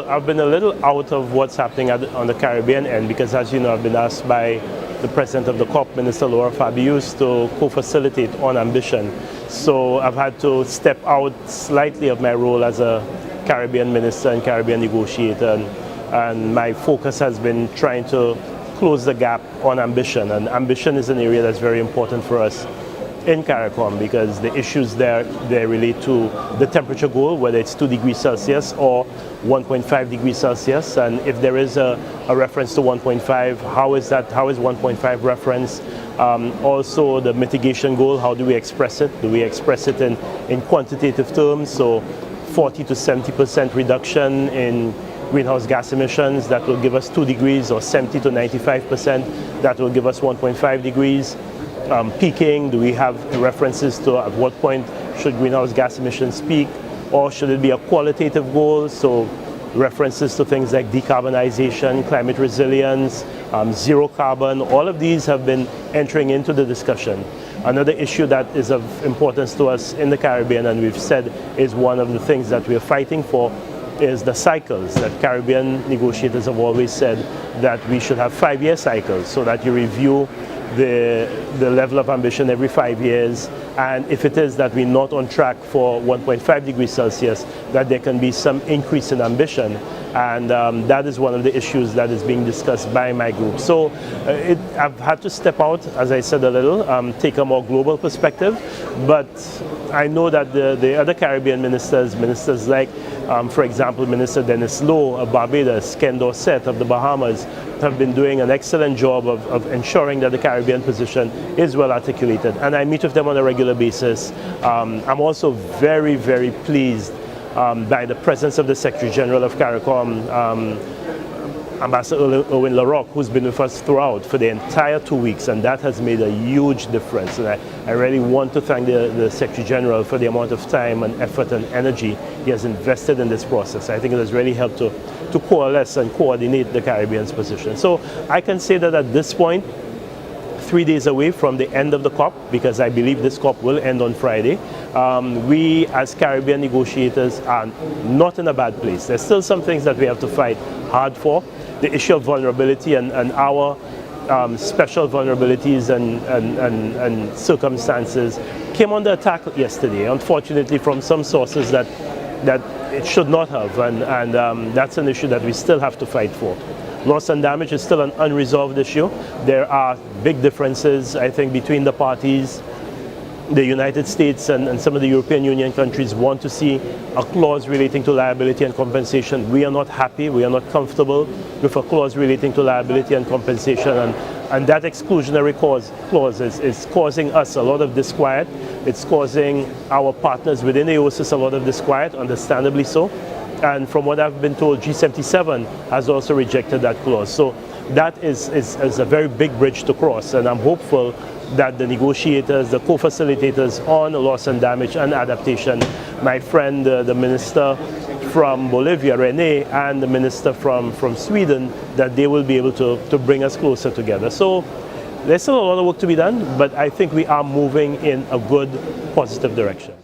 I've been a little out of what's happening on the Caribbean end because, as you know, I've been asked by the president of the COP, Minister Laura Fabius, to co-facilitate on ambition. So I've had to step out slightly of my role as a Caribbean minister and Caribbean negotiator, and my focus has been trying to close the gap on ambition. And ambition is an area that's very important for us in CARICOM because the issues there, they relate to the temperature goal, whether it's 2 degrees Celsius or 1.5 degrees Celsius. And if there is a reference to 1.5, how is 1.5 referenced? Also the mitigation goal, how do we express it? Do we express it in quantitative terms? So 40 to 70% reduction in greenhouse gas emissions, that will give us 2 degrees, or 70 to 95%, that will give us 1.5 degrees. Peaking, do we have references to at what point should greenhouse gas emissions peak, or should it be a qualitative goal? So references to things like decarbonization, climate resilience, zero carbon, all of these have been entering into the discussion. Another issue that is of importance to us in the Caribbean, and we've said is one of the things that we're fighting for, is the cycles. That Caribbean negotiators have always said that we should have 5-year cycles so that you review the level of ambition every 5 years, and if it is that we're not on track for 1.5 degrees Celsius, that there can be some increase in ambition. And that is one of the issues that is being discussed by my group. So I've had to step out, as I said a little, take a more global perspective, but I know that the other Caribbean ministers like, for example, Minister Dennis Lowe of Barbados, Ken Dorset of the Bahamas, have been doing an excellent job of ensuring that the Caribbean position is well articulated. And I meet with them on a regular basis. I'm also very, very pleased by the presence of the Secretary General of CARICOM, Ambassador Owen LaRocque, who's been with us throughout for the entire 2 weeks, and that has made a huge difference. And I really want to thank the Secretary General for the amount of time and effort and energy he has invested in this process. I think it has really helped to coalesce and coordinate the Caribbean's position. So I can say that at this point, 3 days away from the end of the COP, because I believe this COP will end on Friday, we as Caribbean negotiators are not in a bad place. There's still some things that we have to fight hard for. The issue of vulnerability and our special vulnerabilities and circumstances came under attack yesterday, unfortunately, from some sources that it should not have, and that's an issue that we still have to fight for. Loss and damage is still an unresolved issue. There are big differences, I think, between the parties. The United States and some of the European Union countries want to see a clause relating to liability and compensation. We are not happy, we are not comfortable with a clause relating to liability and compensation, and that exclusionary clause is causing us a lot of disquiet. It's causing our partners within AOSIS a lot of disquiet, understandably so. And from what I've been told, G77 has also rejected that clause. So that is a very big bridge to cross, and I'm hopeful that the negotiators, the co-facilitators on loss and damage and adaptation, my friend, the minister from Bolivia, Rene, and the minister from Sweden, that they will be able to bring us closer together. So there's still a lot of work to be done, but I think we are moving in a good, positive direction.